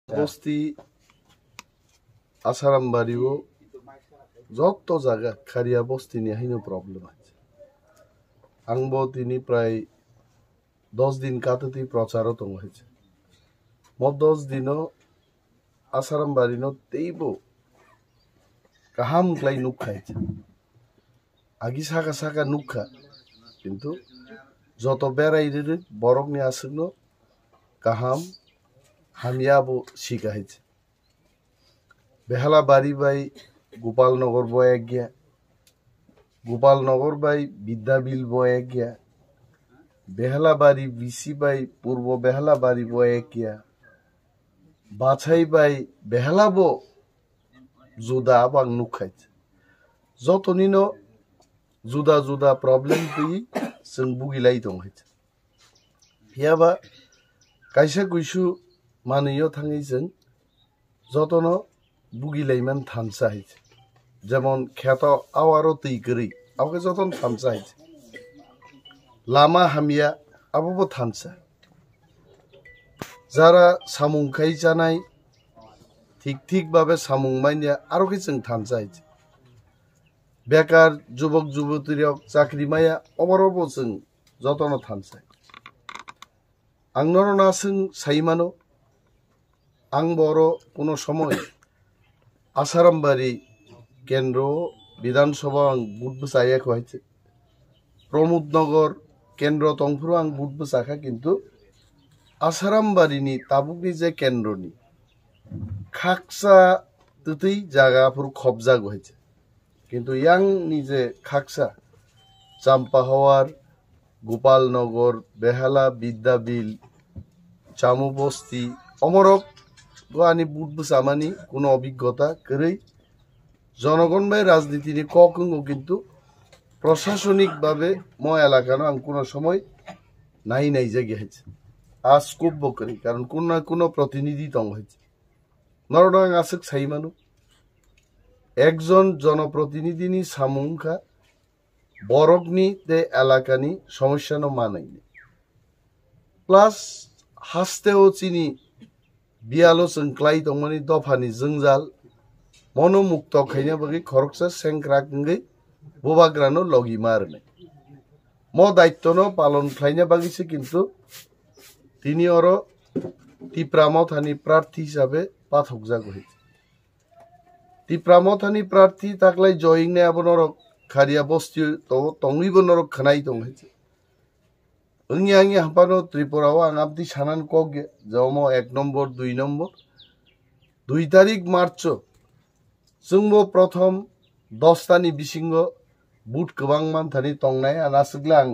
বস্তি আসারাম বাড়িও যত জায়গা খারিয়া বস্তি নিয়ে হিনো প্রবলেম আছে আংবো তিনি প্রায় 10 দিন কাততি প্রচারও তো হয়েছে ম 10 দিনও আসারাম বাড়িনো তেইব কাহাম ক্লাই নুক খাইছে আগি সাকা সাকা নুখা কিন্তু যত বেড়াই বরক নিয়ে আসুন কাহাম হামিয়াবো শিখাইছে বেহালা বাড়ি বাই গোপালনগর বয়ে গিয়া গোপালনগর বাই বিদ্যাবিল বয়ে গিয়া বেহালা বাড়ি বিসি বাই পূর্ব বেহালা বাড়ি বয়ে গিয়া বাছাই বাই বেহালা বো জুদা বাং নুখাইছে যত নিনো जुदा जुदा प्रॉब्लम तुई जों बुगिलाई दं हइছে हियाबा कायसा गुइसु मानियो थाङै जों जतन बुगिलाइमान थामसा हइছে যেমন খ্যাত আওয়ারো তুই গরি आवके जतन थामसा हइছে लामा हामिया आबो थामसा যারা সামুং খাই জানাই ঠিক ঠিক ভাবে সামুং মাইনিয়া আরো কি जों थामसा हइছে बेकार जुबक जुबतीर चाकरी माया अमरबो जों जतन थानसाय आंनर नासों साइमानो आं बर कोनो समय आसारामबाड़ी केंद्र विधानसभा आं बुटबो जायाखै हइছে प्रमोदनगर केंद्र तंफुरो आं बुटबो जाखा किन्तु आसारामबाड़ीनि ताबुकनि जे केंद्रनि खाकसा तै जागाफोर खबजागो हइছে কিন্তু ইয়াং নিজে খাকসা চাম্পাহাওয়ার গোপালনগর বেহালা বিদ্যাবিল চামুবস্তি অমরক আনি বুটবো সামানি কোনো অভিজ্ঞতা করেই জনগণ বাই রাজনীতিনি কখনো কিন্তু প্রশাসনিকভাবে ম এলাকানো আং কোনো সময় নাই নাই জায়গা হয়েছে আজ খুব বকরি কারণ কোন না কোনো প্রতিনিধি দং হয়েছে নরডাং আসুক সাইমানো একজন জনপ্রতিনিধিনি সামুংখা বরকনি তে এলাকানি সমস্যা ন মানাইনি প্লাস হাসতেও চিনি বিয়ালো जोंख्लाय दंमोनि दफानि जोंजाल मनोमुक्त खायना बगै खरकसा सेंक्रा गै बोबाग्रानो लगि मारने म दायित्वनो पालन खायना बागैसे किन्तु তিনি অর টিপ্রামথানি প্রার্থী হিসাবে পাঠক জাগ হইছে টিপ্রামথানি প্রার্থী তাকলাই জয়িং নে আবনর খারিয়া বস্তি তো তংইব নরক খানাই দং হইছে ওংনি আংনি হাপানো ত্রিপুরাও আং আপদি সানান কগে জম 1 নম্বর 2 নম্বর 2 তারিখ মার্চ जोंबो प्रथम 10 तानि बिसिंग बुट गोबां मानथानि तंनाय आनासगला आं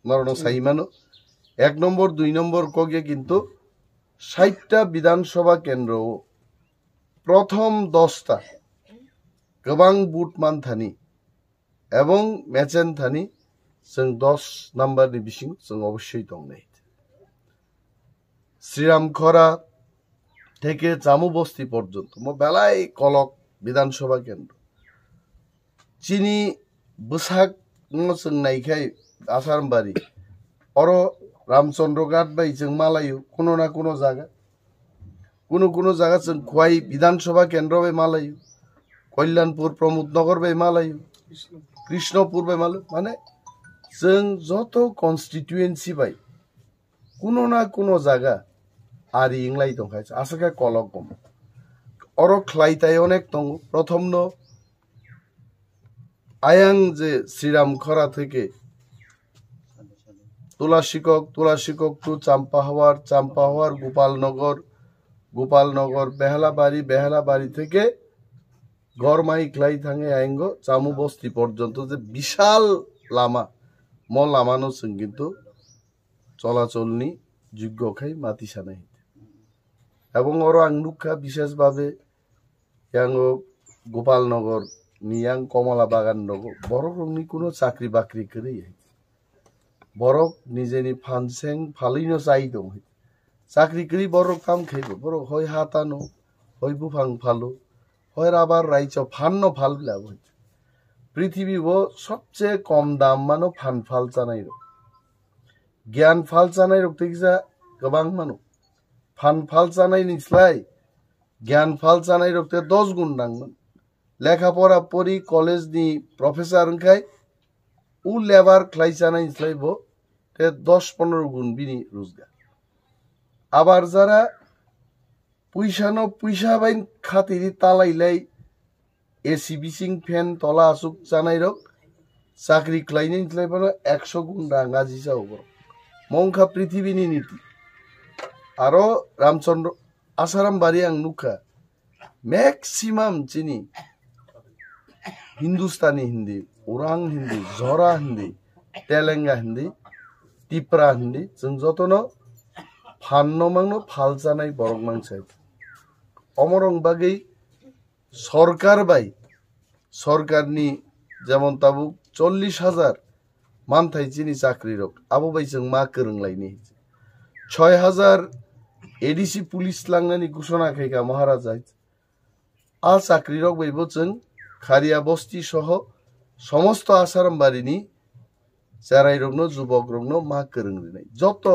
नरनो साइमानो 1 নম্বর 2 নম্বর कगे किन्तु 60টা विधानसभा केंद्र प्रथम 10টা गोबां बुट मानथानि एवं मेचेन थानि जों 10 नम्बरनि बिसिं जों अवश्य दंनाय श्रीरामखरा থেকে জামুবস্তি পর্যন্ত ম বেলায় কলক বিধানসভা কেন্দ্র চিনি বসাক जों नायखाय आसारामबाड़ी और रामचंद्रघाट बाई जों मालायो कोनो ना कोनो जागा जों खुवाई विधानसभा केंद्र बाई मालायो कल्याणपुर प्रमोदनगर बाई मालायो कृष्णपुर बाई मालायो माने जों जत कन्स्टिट्युएन्सि बाई कोनो ना कोनो जागा आरि इंगलाई दंखायছে आसाका कलक गम और ख्लाइताय अनेक दं प्रथम न आयां जे श्रीरामखरा থেকে तुलाशिকক टू चाम्पाहावार गोपालनगर बेहालाबाड़ी থেকে गरमाई ख्लाई थांगे आएंगो चामुबस्ती पर्यन्त जे विशाल लामा म लामानो जों किन्तु चलाचलनि योग्यखाय माति सानाय এবং और आं नुखा विशेष भावे यांगो गोपालनगर नियां कमला बागान नगो बरकनि कोनो चाकरी बाकरी करै बरक निजेनि फानसें फालिनो जाय दं चाकरी करी बरक काम खाइबो बरक हय हातानो हय बुफां फालो हय राबार राइचो फाननो फालब्लाबो पृथ्वी वो सबसे कम दाम मानो फान फाल जानाय ज्ञान फाल जानाय रक्तिजा गोबां मानो फान फाल जानाय निस्लाय জ্ঞান ফাল জানাই রক্তে 10 গুণ ডাঙ্গন লেখাপড়া পড়ি কলেজ নি প্রফেসর খাই উ লেবার খ্লাই জানাই ইসলাইব 10-15 গুণ বিনি রোজগার আবার যারা পয়সা বাইন খাতিরি তালাইলাই এসি বিসিং ফ্যান তলা আসুক জানাই রক চাকরি খ্লাইনি ইসলাইব 100 গুণ রাঙা জিসাও মংখা পৃথিবীনি নীতি আরো রামচন্দ্র আসারাম বাড়ি আং নুখা ম্যাক্সিমাম চিনি হিন্দুস্তানি হিন্দি ওরাং হিন্দি জরা হিন্দি তেলেঙ্গা হিন্দি টিপ্রা হিন্দি जों যতনো ফান্ন মাংনো ফাল জানাই বরং মাংসাই অমরং বাগै সরকার বাই সরকারনি যেমন তাবু 40,000 মানথাই চিনি চাকরি রক আবু বাই जों मा করংলাইনি 6,000 এডিসি পুলিশ লাংনানি ঘোষণা খাইকা মহারাজা আ চাকরি রক বাইবো जों খারিয়া বস্তি সহ সমস্ত আসারাম বাড়িনি যারাই রগ্ন যুবক রগ্ন मा করংরিনাই যত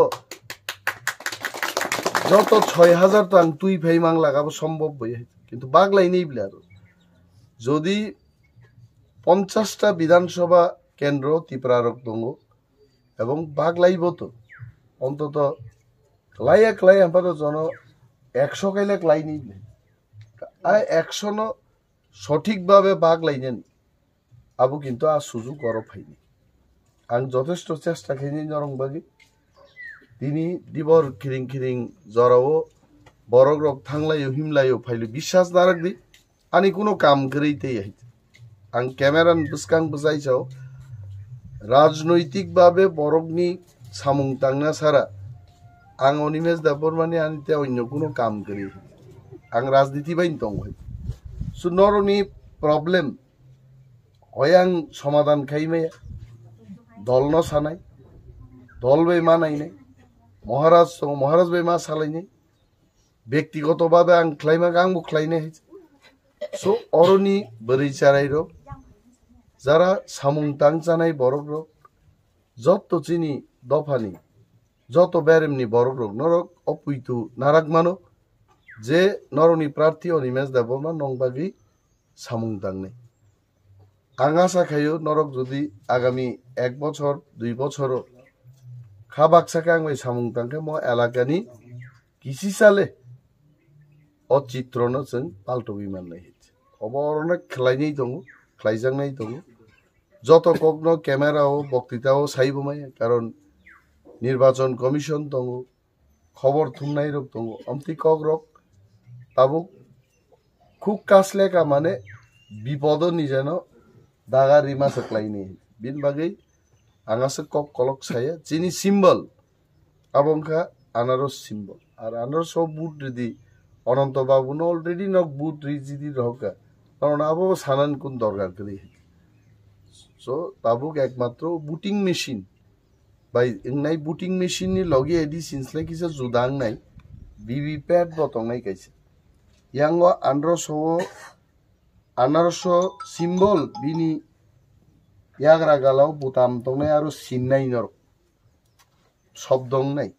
6,000 তো আং তুই ভাই মাং লাগাবো সম্ভব বই কিন্তু বাগলাই নেই বলে আর যদি 50টা বিধানসভা কেন্দ্র ত্রিপুরারক দङ এবং বাগলাইব তো অন্তত ক্লাই আপাত জন 100 কাইলে ক্লাই নেই আর 100 ন সঠিকভাবে বাগলাইনেন আবু কিন্তু আর সুযোগ গরব হয়নি আং যথেষ্ট চেষ্টা খাইনি নরংবাগি তিনি দিবর খিরিং খিরিং জরাও বরগ রক থাংলাইও হিমলাইও ফাইলে বিশ্বাস দারাক দি আনি কোনো কাম করেইতেই আইতে আং ক্যামেরান বুসকাং বুজাইছাও রাজনৈতিকভাবে বরগনি সামুং তাংনা সারা আং অনিমেষ দাপর মানে আনিতে অন্য কোনো কাম করি আং রাজনীতি বাইন দং হয় সু নরনি প্রবলেম হয়াং সমাধান খাইমে দল ন সানাই দল বে মানাই নাই মহারাজ বে মা সালাই নাই ব্যক্তিগতভাবে আং খ্লাইমা আংবো খ্লাইনে হয়েছে সো অরনি বरै চারাই রক যারা সামুং তাং জানাই বরক রক যত চিনি দফানি যত বেরেমনি বরক রক নরক অপুইতু নারাক মানো যে নরনি প্রার্থী অনিমেষ দেবনা নংবাগি সামুং তাং নেই আং আশা খাইও নরক যদি আগামী 1 বছর 2 বছর খাবাক সাকে আং ওই সামুং তাংকে ম এলাকানি কিসি সালে অচিত্রণ जों পাল্টো বিমান নাই অবরণে খেলাইনাই দङ খেলাইজাংনাই দङ যত কগ্ন ক্যামেরাও বক্তৃতাও সাইবমাই কারণ নির্বাচন কমিশন দङ খবর থুমনাই রক দङ অমতি কক রক তাবু খুব কাসলেকা মানে বিপদ নিজান দাগা রিমা सकलाइनि बिन बागै आंगासो কক কলক সায়া চিনি সিম্বল আবংখা আনারস সিম্বল আর আনারস বুট যদি অনন্ত বাবু অলরেডি নক বুট রিজিদি রহকা কারণ আবো সানান কোন দরকার করি সো তাবুক একমাত্র বুটিং মেশিন বাই নাই বুটিং মেশিন নি লগে এডি সিনসলাই কিসে জুদাং নাই বিবি প্যাড বতং নাই কাইছে ইয়াঙ্গ আনারস সিম্বল বিনি ইয়াগরা গালাও বুতাম তংনাই আর সিননাই নর শব্দং নাই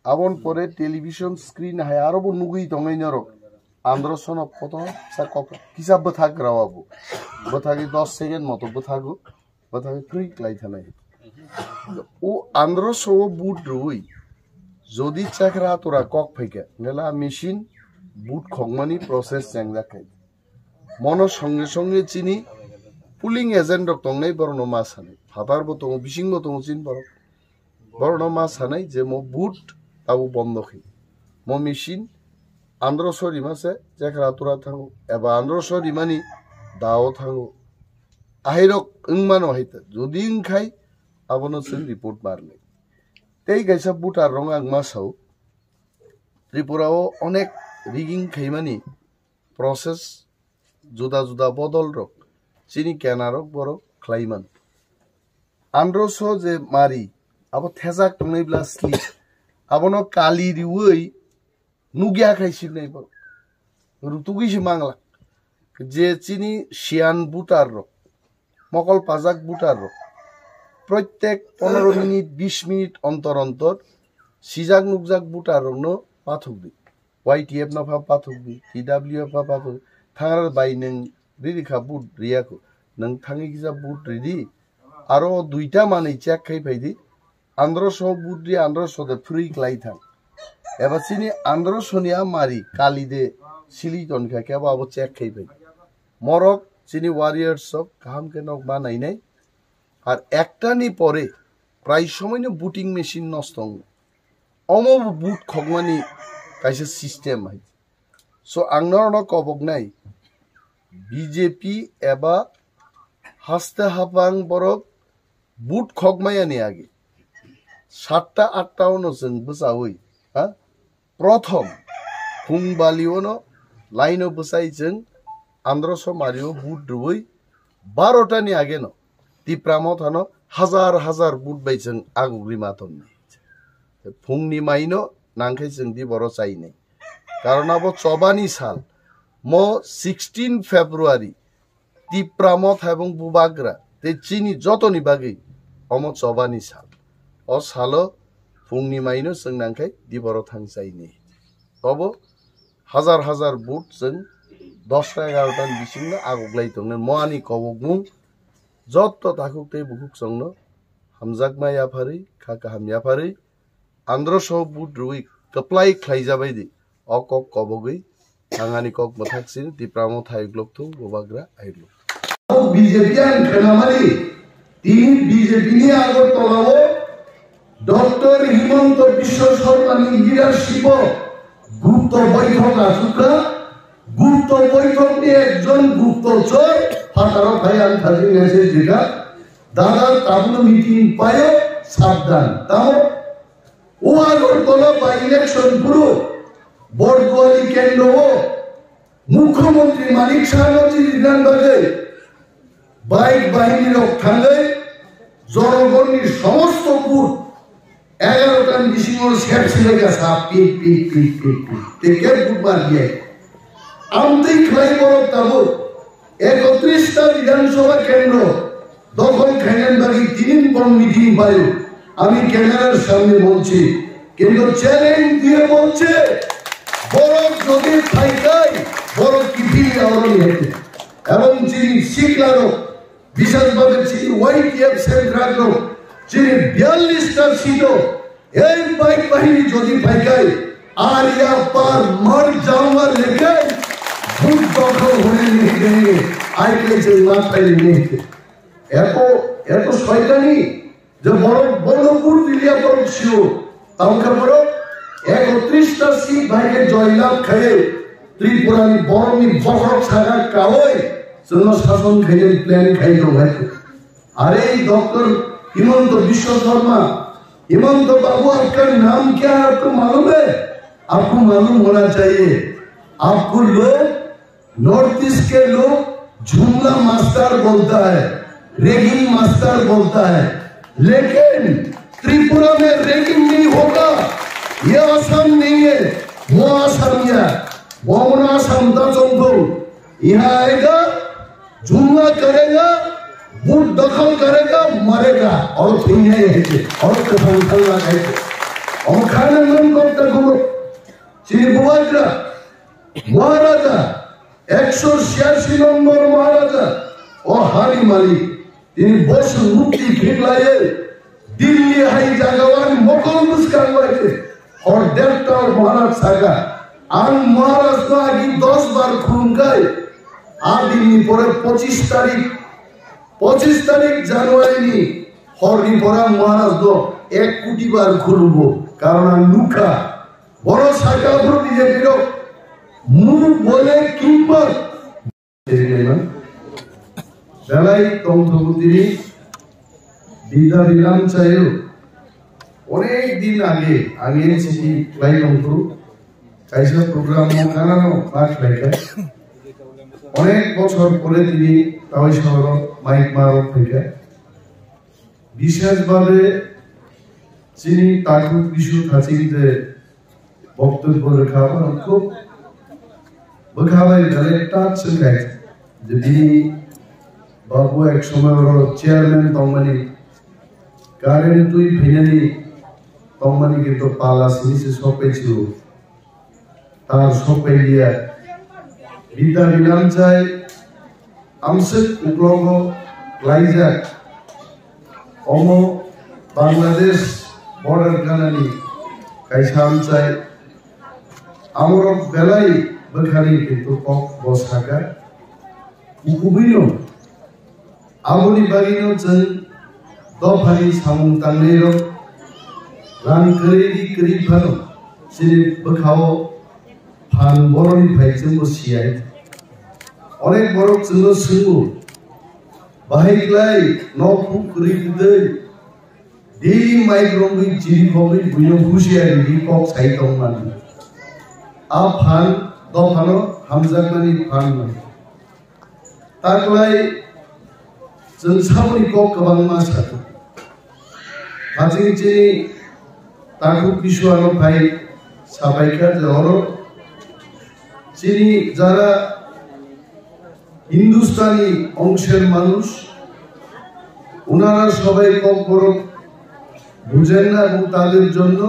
আবন পরে টেলিভিশন স্ক্রিন হাই আরো নুগুই তংনাই নর আন্দ্রসন কত সা কক কিসাব বথাক রাওয়াবু বথাকি 10 সেকেন্ড মতো বথাগু বথাকি ফ্রি ক্লাই থানাই ও আন্দ্রস বুট রুই যদি চাকরা তোরা কক ফাইকা নেলা মেশিন বুট খংমানি প্রসেস চ্যাংজা খাই মন সঙ্গে সঙ্গে চিনি পুলিং এজেন্ট তংনাই বরণ মা সানাই ফাতার বতং বিসিং বতং চিন বরণ মা সানাই যে মো বুট তাও বন্ধ খাই মো মেশিন আন্দ্রস রিমাসে চাকরা তোরা থাঙ্গো এবা আন্দ্রস রিমানি দাও থাঙ্গো আহিরক ইংমানো হাইতে যদি ইং খাই আবনো সিং রিপোর্ট মারলে তেই গাইসা বুটার রং আং মাসাও ত্রিপুরাও অনেক রিগিং খাইমানি প্রসেস জুদা জুদা বদল রক চিনি কেনারক বড় খ্লাইমান আন্দ্রস যে মারি আবো থেজাক টংনাইব্লা স্লিপ আবনো কালি রিউই নুগিয়া খাইছিল নাই বড় রুতুগিসি মাংলা যে চিনি শিয়ান বুটার রক মকল পাজাক বুটার রক প্রত্যেক 15 মিনিট 20 মিনিট অন্তর অন্তর সিজাক নুকজাক বুটার রং পাথক দি YTF na fa pathubi TW fa pathu thangar bai nang riri kha boot riyaku nang thangi kisa boot ridi aro duita manei check khai paidi 1500 boot ri 1500 de free klai thang eba sini 1500 niya mari kali de silicon kha ke abo check khai pai morok sini warriors of kaham ke nok banai nai আর একটা নি পরে প্রায় সময় booting machine নষ্ট অমো বুট খগমানি কাইসে system high so আংনর কবক নাই BJP এবা হাসতে হাপাং বরক বুট খগমায়ানি আগে 7টা 8টাও নসেন বসাওই হ্যাঁ প্রথম ফুংবালিওনো লাইনো বসাইছেন 1500 মারিও বুট রুই 12টা নি আগে ন Tipramo thano hazar boot by jeng agugri maton phungni maino nangkhai jeng di boro chai nei karon abo chobani sal mo 16 February Tipramo ebong bubagra te chini jotoni bagi omo chobani sal o salo phungni maino jeng nangkhai di boro thang chai nei tobo hazar boot jeng 10টা 11টা bisingno aguglai tongne moani kobogmung যত তাকুক তে বুকুক সংনো হামজাক মায়া ফারি খাকা হামিয়া ফারি 1500 বুট রুই কপ্লাই খাই যাবাই দি অকক কবগই আঙানি cock মথাকসিন তিপ্রামো থাইগ্লক থু গোবাগ্রা আইলো বিজেপিয়ান খেলামারি তিন BJP নি আগর তলাও doctor Himanta Biswa Sarma নি লিডারশিপ গুপ্ত বৈঠক আসুকা গুপ্ত বৈঠক নি একজন গুপ্তচর ফাটারো ভাইয়ান থাকি মেসেজ দিগা দাদা তাবুল মিটিং পায় সাবধান তাও ও আগর তলা বাই ইলেকশন পুরো বড়দুয়ারি কেন্দ্র মুখ্যমন্ত্রী মানিক শাহনজি দিনানবাগে বাইক বাহিনীর থাঙ্গে জনগণের সমস্ত বুট 11টা মিশিংর সেট ছিলে গেছে পিক থেকে বুটবার দিয়ে আমতেই খাই বড় তাবু 31টা বিধানসভা কেন্দ্র দখল খাইলেন বাকি 3 বড় মিটিং পাই আমি ক্যামেরার সামনে বলছি কিন্তু চ্যালেঞ্জ দিয়ে বলছে বড় যদি থাইকাই বড় কিপি আওরনি হেতে এবং যিনি শিখলারো বিশেষভাবে যিনি YTF সেন্ট্রালরো যিনি 42টা ছিল এই বাইক বাহিনী যদি থাইকাই আর ইয়া পার মর যাওয়া লেগে ভূত দখল হয়ে নিয়ে গেলে আইলে যে মাথায় নিয়ে এত শয়তানি যে বড়পুর দিলিয়া বড় ছিল তামকা বড় 31টা সিট ভাইকে জয়লাভ খাইয়ে ত্রিপুরানি বড়মি বড় ছাগা কাওই জন্য শাসন খাইয়ে প্ল্যান খাইলো ভাই अरे डॉक्टर हिमंत विश्व शर्मा हिमंत बाबू आपका नाम क्या है आपको मालूम है आपको मालूम होना चाहिए आपको लोग नॉर्थ ईस्ट के लोग जुमला मास्टर बोलता है रेगिंग मास्टर बोलता है लेकिन त्रिपुरा में रेगिंग नहीं होगा ये आसाम नहीं है वो आसाम है वो आसाम था चंदू यहाँ आएगा जुमला करेगा बूट दखल करेगा मरेगा और फिर और और खाने मन करते गुरु श्री बुआग्रा महाराजा 186 नंबर महाराजा और हारी मालिक তিনি বস মুক্তি ফিরলায়ে দিল্লি হাই জাগাওয়ান মোকল মুস্কান হয়েছে और देवता और महाराज सागा आन महाराज तो आगे 10 बार खुंगाय आदिनी পরে 25 तारीख জানুয়ারি নি হরি পরা মহারাজ তো 1 কোটি বার খুলবো কারণ লুকা বড় সাকা প্রতি যে বিরো মুখ বলে কিংবা বেলাই তন্ত্রমন্ত্রী বিদা দিলাম চাইও অনেক দিন আগে চিঠি লাই তন্ত্র কাইসা প্রোগ্রাম কানানো পাঠ লাইকা অনেক বছর পরে তিনি তাই শহর মাইক মারক থেকে বিশেষভাবে যিনি তাকু বিশু কাছিতে বক্তব্য রেখাবার খুব বখাবাই গলে টাচ শেখায় যে তিনি বাবু এক সময় চেয়ারম্যান তমানি কারেন্ট তুই ফিনালি তমানি কিন্তু পালা সিনিসে সপে ছিল তার সবাই দিয়া বিদ্যা বিনাম চাই আমসেক উগ্লগ লাইজাক অম বাংলাদেশ বর্ডার কানানি কাইসাম চাই আমার বেলাই বেখানি কিন্তু কক বসাকা উকুবিনো आबोनि बागिनो जों दफानि सामुं तांनेरो रां करेदि करिफानो सिरि बखाओ फान बरनि फाइजों बसियाय अनेक बरक जोंनो सोंगो बाहायग्लाय न'खौ करिदै देलि माइग्रंनि जिरिखौनि बुयो हुसियारि कक साइटं मानि आ फान दफानो हामजागमानि फान ताकलाय जों सामनि कक गोबां मासा हाजिंनि ताकु किसुआनो भाई साबायखर जहरो যিনি যারা হিন্দুস্তানি অংশের মানুষ ওনারা সবাই কম বড় বুঝেন না এবং তাদের জন্য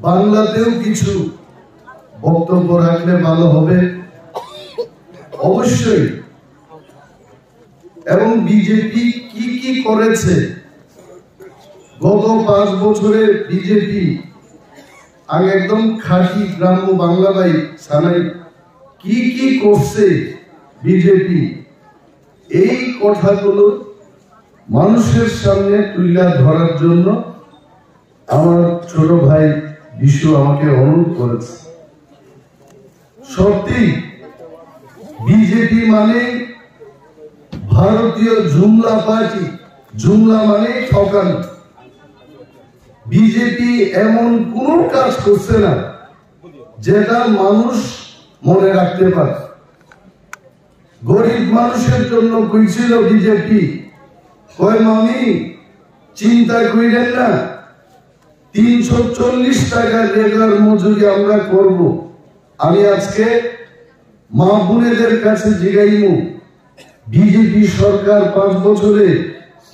বাংলাতেও কিছু বক্তব্য রাখলে ভালো হবে অবশ্যই এবং বিজেপি কি কি করেছে গত 5 বছরে বিজেপি আগে একদম খাঁটি গ্রাম্য বাংলা ভাই সানাই কি কি করছে বিজেপি এই কথাগুলো মানুষের সামনে তুলে ধরার জন্য আমার ছোট ভাই বিশ্ব আমাকে অনুরোধ করেছে সত্যি বিজেপি মানে ভারতীয় জুমলা পার্টি জুমলা মানে ঠকানো বিজেপি এমন কোন কাজ করছে না যেটা মানুষ মনে রাখতে পারে গরিব মানুষের জন্য কইছিল বিজেপি কয় মামি চিন্তা কইরেন না 340 টাকা লেবার মজুরি আমরা করব আমি আজকে মা বোনেদের কাছে জিগাইমু বিজেপি সরকার 5 বছরে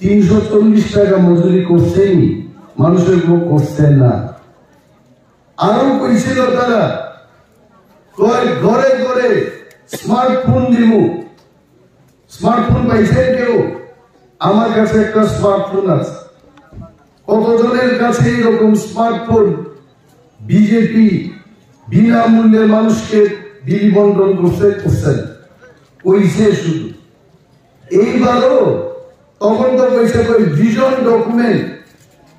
340 টাকা মজুরি করছেনি মানুষের মুখ করছেন না আরো কইছিল তারা কয় ঘরে ঘরে স্মার্টফোন দিব স্মার্টফোন পাইছেন কেউ আমার কাছে একটা স্মার্টফোন আছে কতজনের কাছে এরকম স্মার্টফোন বিজেপি বিনামূল্যে মানুষকে বিলি বন্টন করছেন কইছে শুধু এইবারও তখন তো কইছে কই ভিশন ডকুমেন্ট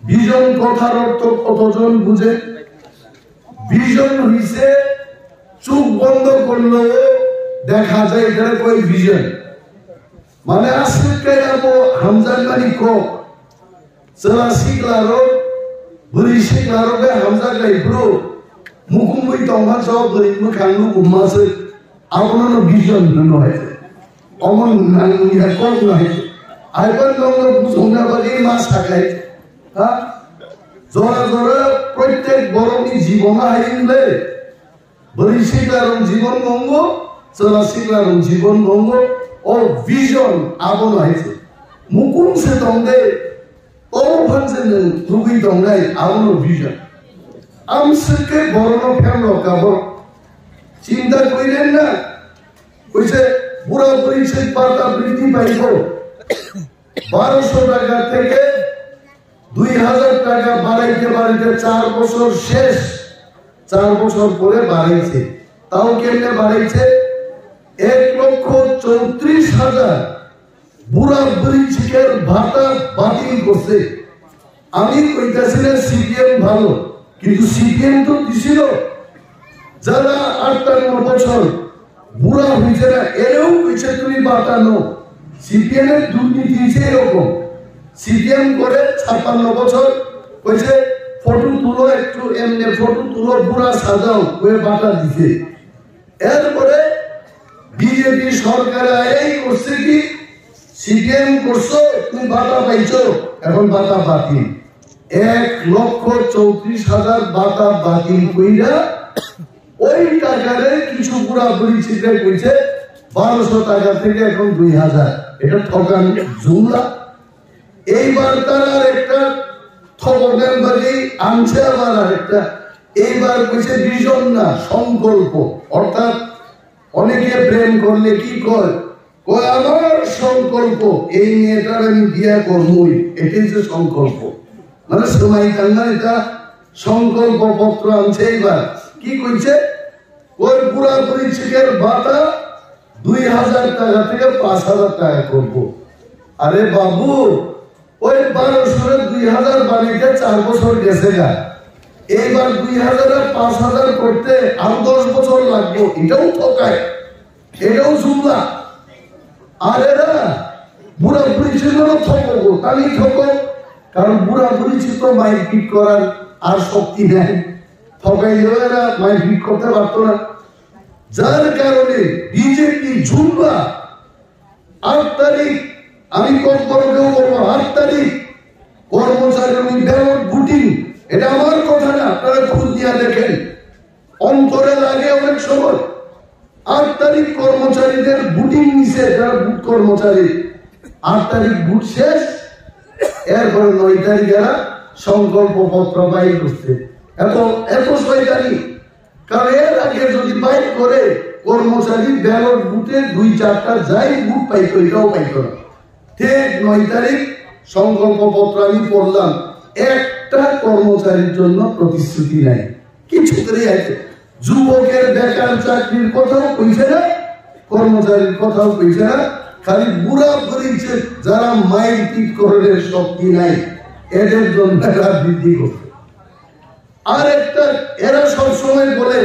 ভিশন কথার অর্থ কতজন বুঝে ভিশন হইছে চোখ বন্ধ করলো দেখা যায় এটা কই ভিশন মানে আজকে যাবো হামজান মানি কক সেলাসি ক্লারো বুরিশি ক্লারো বে হামজা গাইব্রো মুকুমই তমা সব গরিব খানু গুমাসে আপনার ভিশন নয় অমন নানিয়া কক নয় আইবার নঙ্গ বুঝনা বাড়ি মাছ থাকায় হ্যাঁ জোরা জোরা প্রত্যেক বড়নি জীবন হাইলে বরিশিলারম জীবন ভঙ্গ সেলাসিলারম জীবন ভঙ্গ ও ভিশন আবন হয়েছে মুকুম সে তঙ্গে ও ভানছে রুবি তঙ্গাই আবন ভিশন আমসকে বড়ন ফেমলো কাবর চিন্তা কইলেন না কইছে বুড়া বুড়ি পাতা বৃদ্ধি পাইব 1200 টাকা থেকে 2000 টাকা বাড়াইতে বাড়াইতে 4 বছর শেষ 4 বছর পরে বাড়াইছে তাও কেমনে বাড়াইছে 1,34,000 বুড়া বুড়ি চিকের ভাতা বাতিল করছে আমি কইতাছিলাম সিপিএম ভালো কিন্তু সিপিএম তো দিছিল যারা 58 বছর বুড়া হইছে না এরও কইছে তুমি বাতানো সিপিএম এর দুর্নীতি হইছে এরকম সিপিএম করে 56 বছর কইছে ফটো তুলো একটু এমনি ফটো তুলো বুড়া সাজাও ওই বাটা দিছে এরপরে বিজেপি সরকার এই করছে কি সিপিএম করছো তুমি বাটা পাইছো এখন বাটা বাতিল 1,34,000 বাটা বাতিল কইরা ওই টাকারে কিছু বুড়া বুড়ি ছিটে কইছে 1200 টাকা থেকে এখন 2000 এটা ঠকান জুমলা এইবার তারা একটা থবনের বাড়ি আনছে আবার আরেকটা এইবার কইছে বিজন না সংকল্প, অর্থাৎ অনেকে প্রেম করলে কি কয়, কয় আমার সংকল্প এই মেয়েটার আমি বিয়ে করবই, এটাই যে সংকল্প। মানে সময় কান্না এটা সংকল্প পত্র আনছে। এইবার কি কইছে, ওই পুরাপুরি চেকের বাটা 2000 টাকা থেকে 5000 টাকা করবো। আরে বাবু, ওই 1200 2000 বানাইতে 4 বছর গেছে গা, এইবার 2000 আর 5000 করতে আরো 10 বছর লাগবে। এটাও ঠকায়, এটাও জুমলা। আর এরা বুড়া বুড়ি ছিল ঠকবো, তাই ঠকো, কারণ বুড়া বুড়ি ছিল মাইপিট করার আর শক্তি নেই, ঠকাইলেও এরা মাইপিট করতে পারতো না। যার কারণে বিজেপি জুমলা 8 তারিখ আমি কর্মকেও বলবো, 8 তারিখ কর্মচারী ব্যালট ভোটিং, এটা আমার কথা না, আপনারা খুঁজ দিয়া দেখেন, অন্তরে লাগে অনেক সময়। 8 তারিখ কর্মচারীদের ভোটিং নিছে, যারা বুথ কর্মচারী, 8 তারিখ ভোট শেষ, এরপরে 9 তারিখ এরা সংকল্প পত্র বাইর করছে। এত শয়তানি, কারণ এর আগে যদি বাইর করে কর্মচারী ব্যালট বুথে 2-4টা যাই বুথ পাইতো, এটাও পাইতো না। ঠিক 9 তারিখ সংকল্প পত্র আমি পড়লাম, একটা কর্মচারীর জন্য প্রতিশ্রুতি নাই, কিছু করে আছে। যুবকের বেকার চাকরির কথাও কইছে না, কর্মচারীর কথাও কইছে না, খালি বুড়া করেছে যারা মাইল পিট করার শক্তি নাই, এদের জন্য রাজনীতি করছে। আর একটা, এরা সবসময় বলে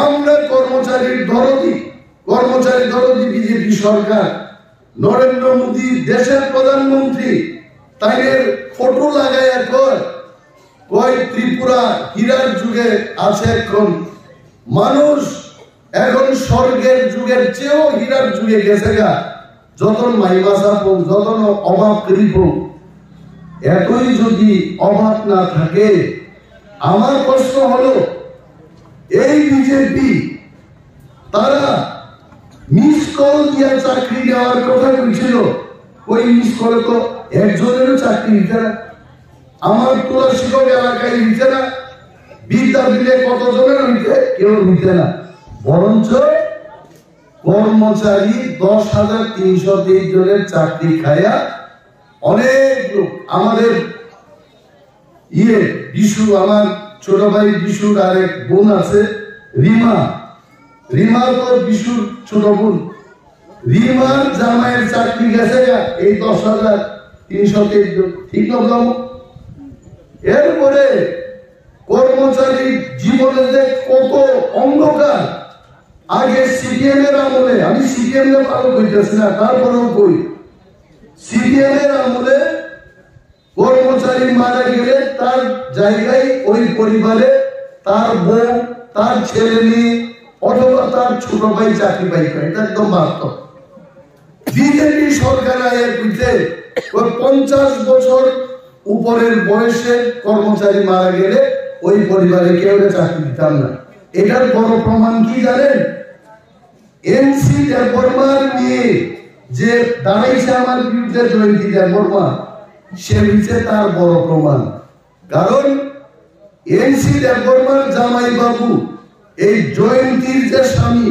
আমরা কর্মচারীর দরদি, কর্মচারী দরদি বিজেপি সরকার, নরেন্দ্র মোদী দেশের প্রধানমন্ত্রী, তাইদের ফটো লাগায় কয় ত্রিপুরা হীরার যুগে আছে, এখন মানুষ এখন স্বর্গের যুগের চেয়েও হীরার যুগে গেছে গা, যতন মাইমাসা হোক, যতন অভাব করিব, এতই যদি অভাব না থাকে। আমার প্রশ্ন হলো, এই বিজেপি তারা মিস কল দিয়া চাকরি দেওয়ার কথা বলছিল, ওই মিস কলে তো একজনেরও চাকরি দিতে না, আমার তোলা শিক্ষক এলাকায় দিতে না, বিদ্যা দিলে কতজনের হইতে, কেউ হইতে না, বরঞ্চ কর্মচারী 10,323 জনের চাকরি খায়া অনেক লোক। আমাদের বিশু, আমার ছোট ভাই বিশুর আরেক বোন আছে রিমা, রিমা তো বিশুর ছোট বোন, রিমার জামাইয়ের চাকরি গেছে এই 10,323 জন, ঠিক না? এরপরে কর্মচারী জীবনে যে কত অন্ধকার, আগে সিপিএম এর আমলে, আমি সিপিএম এর ভালো কইতেছি না, তারপরেও কই, সিপিএম এর আমলে কর্মচারী মারা গেলে তার জায়গায় ওই পরিবারে তার বউ, তার ছেলে মেয়ে অথবা তার ছোট ভাই চাকরি পাইবে, এটা একদম বাস্তব। বিজেপি সরকার আয়ের পিঠে 50 বছর উপরের বয়সে কর্মচারী মারা গেলে ওই পরিবারে কেউ চাকরি দিতাম না। এটার বড় প্রমাণ কি জানেন? এনসি দেববর্মার মেয়ে যে দাঁড়াইছে আমার বিরুদ্ধে, জয়ন্তী দেববর্মা, সে হচ্ছে তার বড় প্রমাণ। কারণ এনসি দেববর্মার জামাই বাবু এই জয়ন্তীর যে স্বামী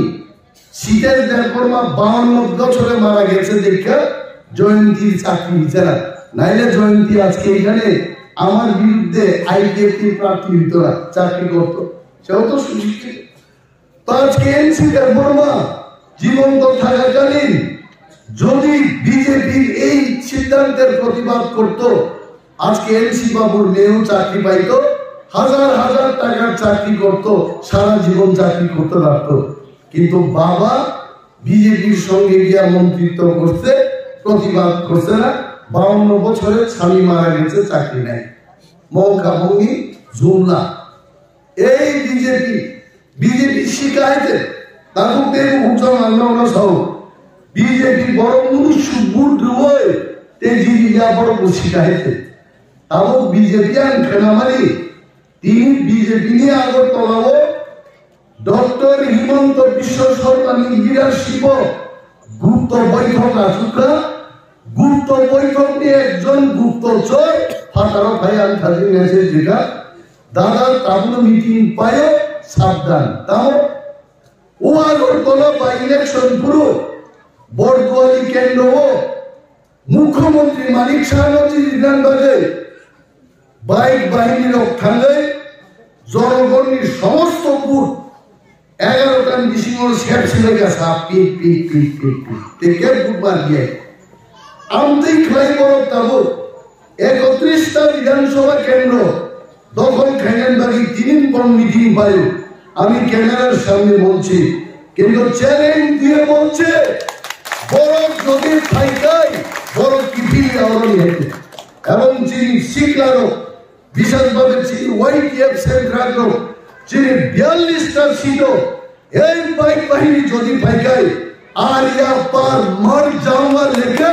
শীতের দেববর্মা 52 বছরে মারা গেছে দেখা জয়ন্তীর চাকরি দিচ্ছে না, নাইলে জয়ন্তী আজকে এখানে আমার বিরুদ্ধে আইপিএফটি প্রার্থী হইত না, চাকরি করতো, সেও তো সুশিক্ষিত। তো আজকে এনসি দেববর্মা জীবন্ত থাকাকালীন যদি বিজেপির এই সিদ্ধান্তের প্রতিবাদ করত, আজকে এনসি বাবুর মেয়েও চাকরি পাইত, হাজার হাজার টাকার চাকরি করত, সারা জীবন চাকরি করতে পারত। কিন্তু বাবা বিজেপির সঙ্গে গিয়া মন্ত্রিত্ব করছে, প্রতিবাদ করছে না। 52 বছরে স্বামী মারা গেছে, চাকরি নাই, মৌকা ভঙ্গি জুমলা। এই বিজেপি শিখাইছে তাকে বিজেপি বড় মনুষ্য বুট হয়ে তেজি বড় শিখাইছে। তাও বিজেপি আনখানামারি তিনি বিজেপি নিয়ে আগরতলাও ডক্টর হিমন্ত বিশ্ব শর্মা লিডারশিপ গুপ্ত বৈঠক আসুকা, গুপ্ত বৈঠক নিয়ে একজন গুপ্তচর ফাটারো ভাই আনখাজি মেসেজ যেটা দাদা তাবলো মিটিং পায় সাবধান তাও ও আগরতলা বা ইলেকশন পুরো বরদোয়ালি কেন্দ্র মুখ্যমন্ত্রী মানিক শাহনজির বিধানবাগে বাইক বাহিনীর থাঙ্গায় জনগণের সমস্ত বুথ 11টা ডিসিমল সেট ছিল গেছে পিক পিক পিক পিক থেকে বুধবার গিয়ে আমতেই খেলাই বড় তাবো 31টা বিধানসভা কেন্দ্র দখল খাইলেনবাগি 3 দিন মিটিং পাই আমি ক্যামেরার সামনে বলছি কিন্তু চ্যালেঞ্জ দিয়ে বলছে বড় যদি থাইকাই বড় কিফি আওরণ হেঁটে এবং যিনি শিখলারও বিশেষভাবে যিনি ওয়াইটিএফ সেন্ট্রাল যিনি 42টা সিটও এই বাইক বাহিনী যদি পাইকাই আর ইয়া পার মর যাওয়া লেগে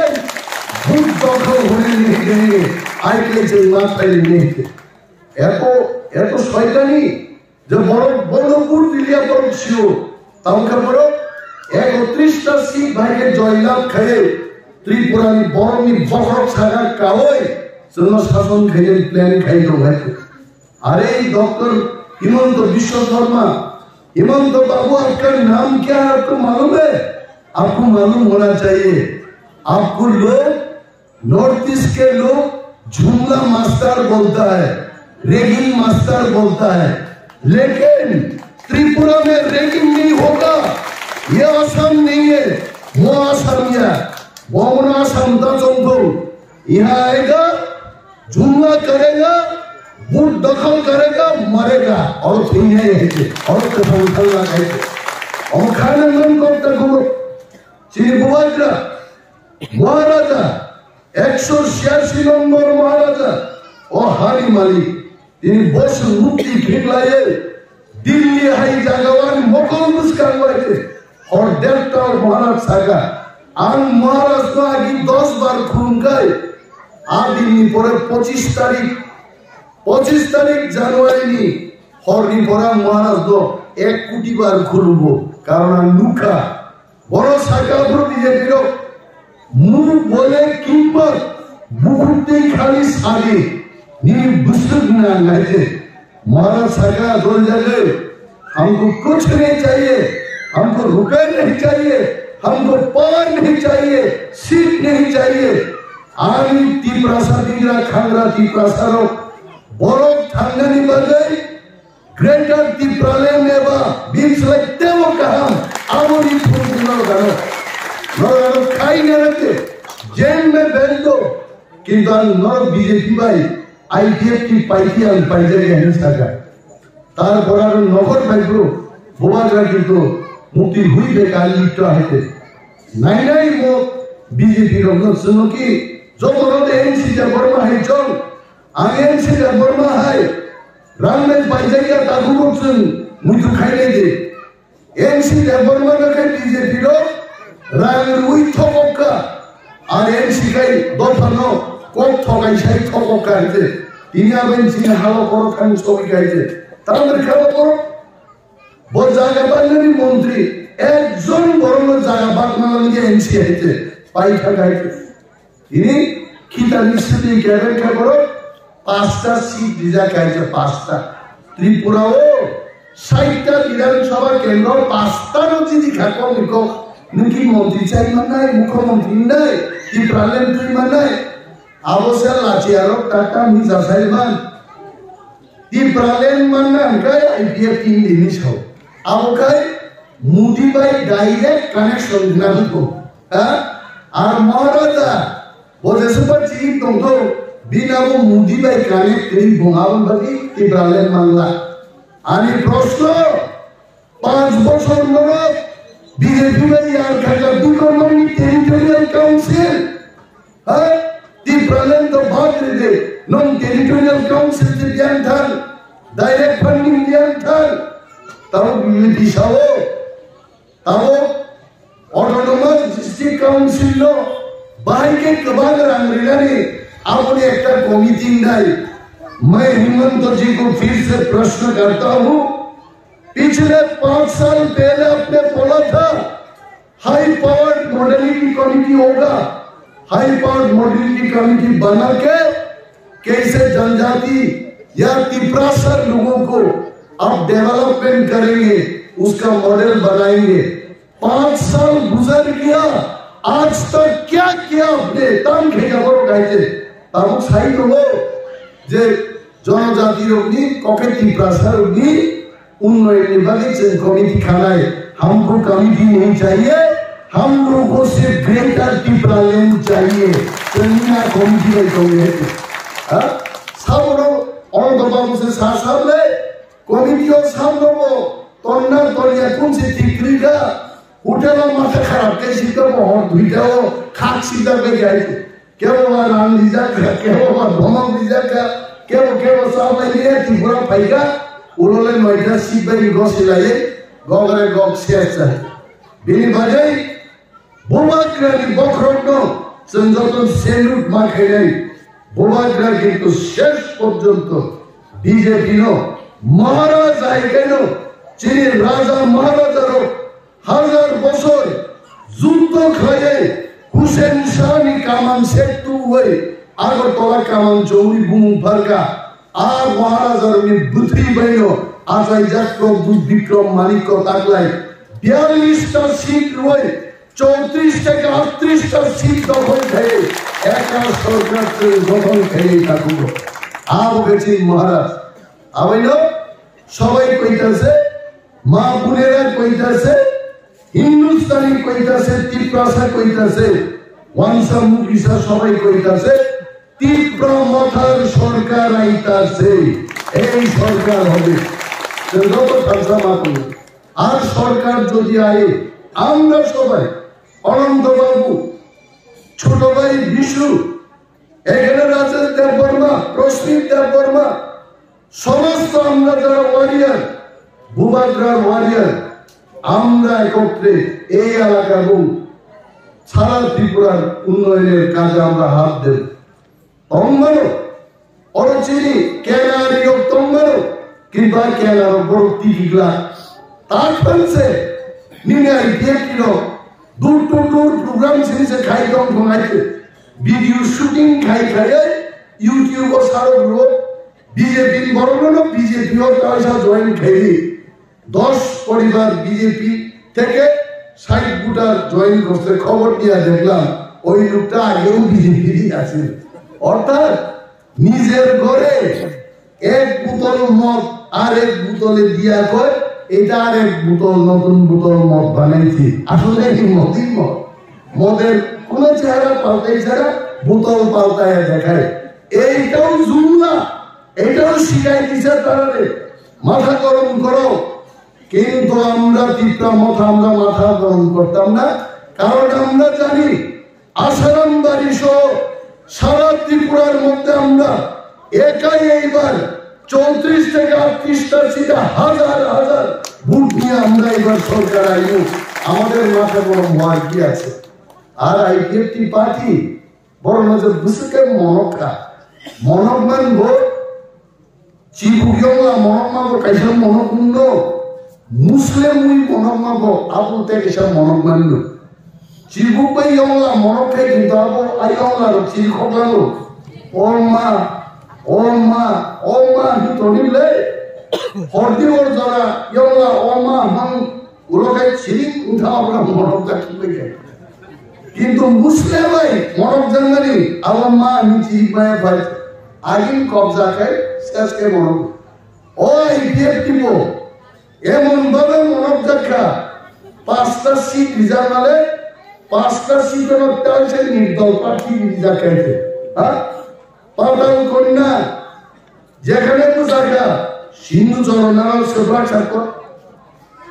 ভূত দখল হয়ে নিয়ে আইকে যে মাথায় নিয়ে এত শয়তানি যে বড় বড়পুর দিলিয়া বড় ছিল তামকা বড় 31টা সিট ভাইকে জয়লাভ খাইয়ে ত্রিপুরানি বড়নি বহর ছাড়া কাওই জন্য শাসন খাইয়ে প্ল্যান খাইয়ে ভাই अरे डॉक्टर हिमंत विश्वकर्मा हिमंत बाबू आपका नाम क्या है आपको मालूम है आपको मालूम होना चाहिए आपको लोग नॉर्थ ईस्ट के लोग झुमला मास्टर बोलता है रेगिंग मास्टर बोलता है लेकिन त्रिपुरा में रेगिंग नहीं होगा ये आसाम नहीं है वो आसाम है वो आसाम था यहाँ आएगा झुमला करेगा बूट दखल करेगा मरेगा और और खाने मन करते महाराजा 186 नंबर महाराजा और हारी मालिक इन बस मुक्ति खिलाए दिल्ली हाई जागवान मोकल मुस्कान वाले और डेल्टा और महाराज सागा आन महाराज तो आगे 10 बार खून गए आदमी पर 25 तारीख জানুয়ারি নি হরনি পরা মহারাজ দো 1 কোটি বার খুলবো কারণ লুকা বড় সাকাপুর বিজেপির মুখ বলে কিংবত মুখতেই খালি সাগে নি বুঝুক না লাগে महाराज साका बोल जाए हमको कुछ नहीं चाहिए हमको रुपए नहीं चाहिए हमको पावर नहीं चाहिए सीट नहीं चाहिए आमी तीप्रासा दिगरा खांगरा तीप्रासारो बड़ो थांगनी बगै ग्रेटर तिप्राले मेवा बीच लगते वो कहा आवरी फुलनो गानो नरो खाई न रखे जेल में भेज दो किंतु नरो बीजेपी भाई आईटीएफ की पाइटियान पाइजे हिंसा का तार बड़ार नगर भाईब्रो बोबागरा किंतु मुक्ति हुई बेकार लिखता है ते नहीं वो बीजेपी रंग सुनो कि जो बड़ों एनसी जब बर्मा है चल आगे से जब बर्मा है राम में पाइजाइया ताकू बोलते मुझे खाई नहीं दे एनसी जब बर्मा में कहीं बीजेपी रो राम रुई थोक का और एनसी कहीं दो फनो कोट थोकाई शाही थोक का है ते तीनिया बेंची ने हालो करो खाने सोई का है तांदर खालो करो बहुत जागा बांधने मंत्री एक जोन बरों जागा बांधने लगे एनसी है ते पाई ठगा है ini kita niscaya kira क्या करो 5টা सीट दिया कहते 5টা त्रिपुरा ओ 60টা विधानसभा केंद्र 5টা नोची दिखा को निको निकी मंत्री चाहिए मना है मुख्यमंत्री नहीं त्रिपुरालें तुम मना है आवश्यक लाचियारो टाटा मिजा साइमान त्रिपुरालें मना क्या आईपीएफ की निमिष हो अब क्या मोदी भाई डायरेक्ट कनेक्शन ना को हाँ और महाराजा वो जैसे पर चीज तुम तो बिना वो मोदी भाई काने तेरी बुंगावन बगी त्रिपुरालें मांगला आने प्रश्न 5 बছর लोग बीजेपी में यार क्या दुकान में टेरिटोरियल काउंसिल हाँ त्रिपुरालें तो बात दे नॉन टेरिटोरियल काउंसिल से ध्यान था डायरेक्ट फंडिंग ध्यान था तब दिशाओ तब ऑटोनोमस डिस्ट्रिक्ट काउंसिल लो भाई के कबाग रंगरेगा ने आपने एक कमिटी नहीं मैं हिमंत जी को फिर से प्रश्न करता हूँ पिछले 5 साल पहले आपने बोला था हाई पावर्ड मॉडलिटी कमिटी होगा हाई पावर्ड मॉडलिटी कमिटी बना के कैसे जनजाति या तिपरासर लोगों को आप डेवलपमेंट करेंगे, उसका मॉडल बनाएंगे। 5 साल गुजर गया, आज तक क्या किया आपने? ताम खेगा करो कहते तामुक साई तो वो जे जनजाति रोगनी कोके तिपरासर रोगनी उन्नयन विभाग से कमिटी खाना है। हमको कमिटी नहीं चाहिए, हम लोगों से ग्रेटर तिपरा लेन चाहिए। चंद्रिया कमिटी में कमिटी हाँ सब लोग और दबाव से साथ ले कमिटी और सब लोगों तोड़ना तोड़िया कौन से तिकरी का उठेला माथा खराब कैसी तो बहुत धुइता हो खाक सीधा पे गए थे क्या वो राम लीजा का क्या वो धमक लीजा का क्या वो सब ले तिपुरा फाइका उन्होंने नोएडा सीबेरी गोसिलाये गोगरे गोग सियासा बिनी बाजे बुबाग्रानी बखरोटनो संजोतन सेलुट माखेले बुबाग्रा কিন্তু শেষ পর্যন্ত বিজেপি নো মহারাজ আইকেনো চীনের রাজা মহারাজারও 1000 বছর যুদ্ধ খায়ে হুসেন শাহনি কামান সেতু হয়ে আগরতলা কামান চৌরি বুমু ফারকা আর মহারাজারনি বুথি বাইনো আজাই জাতক বিক্রম মানিক তাকলাই 42টা সিট রয়ে 34 থেকে 38টা সিট দখল খেয়ে একা সরকার দখল খেয়ে থাকুক আব গেছি মহারাজ আবাইলো সবাই কইতাছে মা বোনেরা কইতাছে হিন্দুস্তানি কইতাছে তিপ্রাসা কইতাছে ওয়ানসা মুগিসা সবাই কইতাছে তিপ্রা মাথার সরকার আইতাছে এই সরকার হবে যত খালসা মাতুল আর সরকার যদি আয়ে আমরা সবাই অনন্ত বাবু ছোট ভাই বিশু এখানে রাজেশ দেব বর্মা প্রস্মিত দেব বর্মা সমস্ত আমরা যারা ওয়ারিয়ার বুবাগ্রার ওয়ারিয়ার আমরা একত্রে এই এলাকা এবং সারা ত্রিপুরার উন্নয়নের কাজে আমরা হাত দেব তম্বানো অরচিনি কেনারিও তম্বানো কিংবা কেনারো বড় টিকিগলা তার ফেলছে নিনে আইডিয়া কিলো দূর প্রোগ্রাম সিরিজে খাই দম ঘুমাইছে ভিডিও শুটিং খাই ইউটিউব ও সারো গ্রুপ বিজেপি বড় বিজেপি ও পয়সা জয়েন খাই 10 পরিবার বিজেপি থেকে 60 ভোটার জয়েন করতে খবর দিয়া দেখলাম ওই লোকটা আগেও বিজেপি আছে অর্থাৎ নিজের ঘরে এক বোতল মদ আর এক বোতলে দিয়া কয় এটা আর এক বোতল নতুন বোতল মদ বানাইছি আসলে কি মদের কোন চেহারা পাল্টাই ছাড়া বোতল পাল্টায় দেখায় এইটাও জুমলা এটাও শিখাই দিছে তারা মাথা গরম করো কিন্তু আমরা তিপ্রা আমরা মাথা গরম করতাম না কারণ আমরা জানি আসারাম বাড়ি সহ সারা ত্রিপুরার মধ্যে আমরা একাই এইবার 34 থেকে 38টা সিটে হাজার হাজার ভোট নিয়ে আমরা এবার সরকার আইব আমাদের মাথা গরম হওয়ার কি আছে আর আইপিএফটি পার্টি বড় নজর বুঝতে মনক মানব চিবুকিয়লা মনক মানব কাইসা মনক মুন্ড মুসলিম মনক মানব আপু থেকে সব মনক মানল চিবুক বাই ইয়লা মনক খাই কিন্তু আপু আইয়লার চিল খোকালো ও মা তনিলে হরদি ওর যারা ইয়লা ও মা হাম উলোকাই চিলি উঠা আমরা মনক কাটবে কিন্তু মুসলিম ভাই মনক জানগানি আমার মা আমি চিলি পায় ভাই আগিন কবজা খাই শেষকে মনক ও আইপিএফ দিব এমন ভাবে মনক দেখা 5টা সিট রিজার্ভ হলে 5টা সিটের মধ্যে নির্দল প্রার্থী রিজার্ভ খাইছে হ্যাঁ পাতাল কন্যা যেখানে জায়গা সিন্ধু চরণাল সেবা ঠাকুর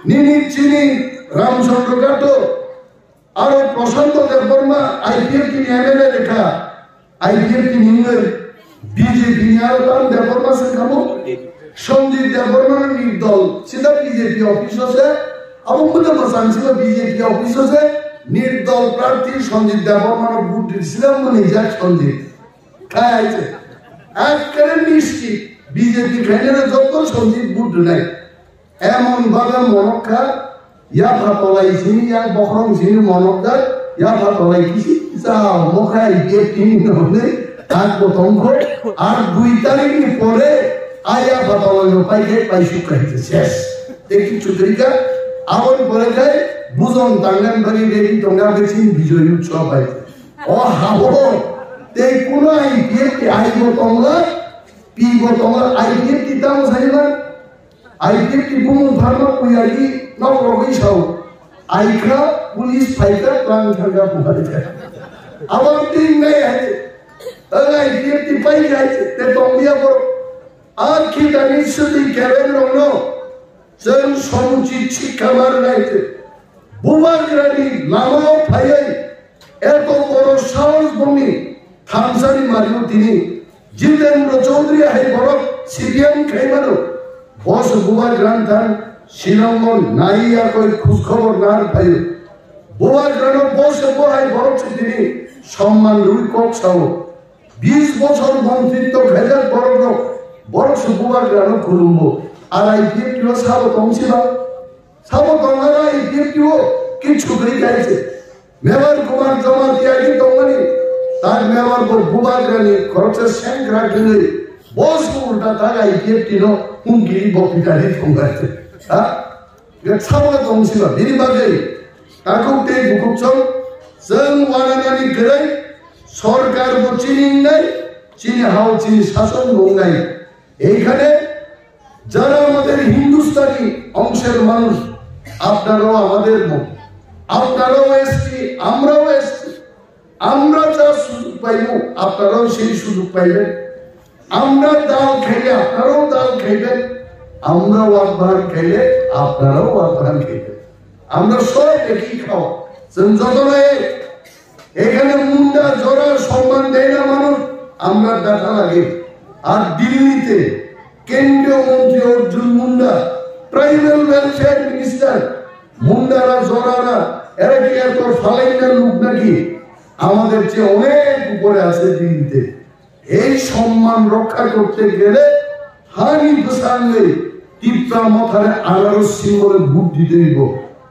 নিনি চিনি রামচন্দ্র কাটো আর প্রশান্ত দেববর্মা আইপিএফটি এমএলএ লেখা আইপিএফটি নিউয়ের বিজেপি নিয়ারতান দেববর্মা সে খাবো সঞ্জিত দেববর্মার নির্দল সেটা বিজেপি অফিস আছে অবমুদ বসান ছিল বিজেপি অফিস আছে নির্দল প্রার্থী সঞ্জিত দেববর্মার ভোট দিয়েছিলাম নিজের সঞ্জিত খাইছে একেবারে নিশ্চিত বিজেপি খাইলে যত সঞ্জিত ভোট নাই এমন ভাবে মনক্ষা ইয়া ভাতলাই চিনি ইয়া বখরং চিনি মনকদার ইয়া ভাতলাই কিছি যাও মখাই দিয়ে তিনি নহলে তার প্রথম আর 2 তারিখ পরে আয়া বাতালো পাইকে পাই শুকাইছে শেষ একটি চুতরিকা আবার বলে যায় বুজন তাঙ্গান বাড়ি রেডি তোমরা বেছিন বিজয় উৎসব পাইছে ও হাবো তেই কোন আইপিএফ আইব তোমরা পিব তোমরা আইপিএফ কি দাম জানিবা আইপিএফ কি বুমু ধর্ম কুইয়ালি নকরবই সাও আইখা পুলিশ ফাইটার প্রাণ থাকা পুহারে যায় আবার দিন নাই আছে আইপিএফ কি পাই যাইছে তে তোমরা বড় আর কি দানিশদি কেবেন রংনো जों समुचित शिक्षा मारनायते बुबाग्रानि लामायाव फायै एत बड़ साहस दंनि थामसानि मारियो दिनै जितेन्द्र चौधरी हाय बरफ सिपिएम खाइमारो बस बुबाग्रान थान शिलंगन नाइया कय खोज खबर नार फायो बुबाग्रान बस बहाय बरफ दिनै सम्मान रुइ কক साव 20 বছর মন্ত্রিত্ব খেজার বড় বরফ বুবাগ্রান খুলুম্বো আর আইপিএফ কিলো সাবো কমছিবা সাবো দঙ্গারা আইপিএফ কিলো কি ছুকরি গাইছে মেবার কুমার জমা দিয়া কি দঙ্গানি তার মেবার বল বুবাগ্রানি খরচে সেন্ট রাখলে বস উল্টা তার আইপিএফ কিলো হুঙ্গিরি বপিটারি দঙ্গাইছে হ্যাঁ গে সাবো কমছিবা বিরিবাগে কাকুতে বুকুচম जों वानानानि गराय সরকার বচিনি নাই চীন হাও চীন শাসন বঙ্গাই এইখানে যারা আমাদের হিন্দুস্তানি অংশের মানুষ আপনারাও আমাদের মত আপনারাও এসছি আমরাও এসছি আমরা যা সুযোগ পাইব আপনারাও সেই সুযোগ পাইবেন আমরা ডাল খাইলে আপনারাও ডাল খাইবেন আমরা ওয়াকভার খাইলে আপনারাও ওয়াকভার খাইবেন আমরা সব একই খাওয়া যতনায় এখানে মুন্ডা জোড়া সম্মান দেয় না মানুষ আমরা দেখা লাগে আর দিল্লিতে কেন্দ্রীয় মন্ত্রী Arjun Munda tribal welfare minister মুন্ডারা জোড়ারা এরা কি এত ফালাইনার লোক নাকি আমাদের চেয়ে অনেক উপরে আছে দিল্লিতে এই সম্মান রক্ষা করতে গেলে হানি প্রসঙ্গে টিপরা মাথায় আনারস সিম্বলে ভোট দিতে দিব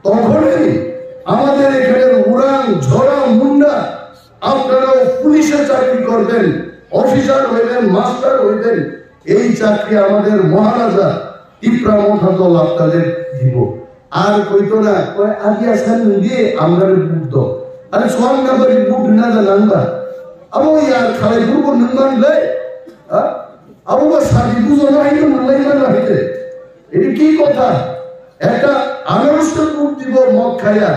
তখনই আমাদের এখানে উড়ান ঝরা মুন্ডা আপনারাও পুলিশে চাকরি করবেন অফিসার হইবেন মাস্টার হইবেন এই চাকরি আমাদের মহারাজা টিপরা মাথা দল আপনাদের দিব আর কইতো না কয় আগে আসান দিয়ে আমরা বুদ্ধ আরে সোয়ান না বলি বুদ্ধ না জানবা আবো ইয়ার খালাই পূর্ব নির্মাণ লে আবো বা সাদি বুঝো না এই মলাই না হইতে এটা কি কথা একটা আনারসের বুট দিব মদ খাইয়া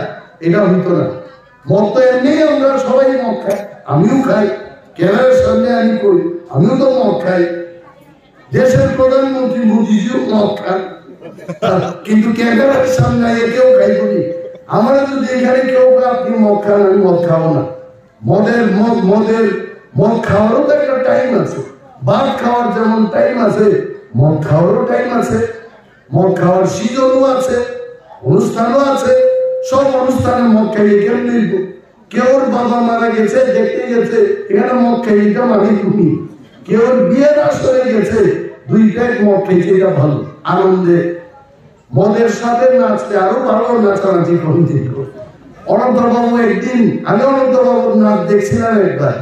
এটা হইতো না মদ তো এমনি আমরা সবাই মদ খাই আমিও খাই ক্যামেরার সামনে আমি কই আমিও তো মদ খাই দেশের প্রধানমন্ত্রী মোদিজিও মদ খান কিন্তু ক্যামেরার সামনে কেউ খাই করি আমরা যদি এখানে কেউ আপনি মদ খান আমি মদ খাবো না মদ খাওয়ারও তো একটা টাইম আছে ভাত খাওয়ার যেমন টাইম আছে মদ খাওয়ারও টাইম আছে মদ খাওয়ার সিজনও আছে অনুষ্ঠানও আছে সব অনুষ্ঠানে মদ খাইয়ে কেউ নিব কেউ বাবা মারা গেছে দেখতে গেছে এখানে মদ খাইয়েটা মানে তুমি কেউ বিয়ের আসরে গেছে দুই প্যাক মদ খাইছে এটা ভালো আনন্দে মদের সাথে নাচতে আরো ভালো নাচানাচি করতে অনন্তবাবু একদিন আমি অনন্তবাবুর নাচ দেখছিলাম একবার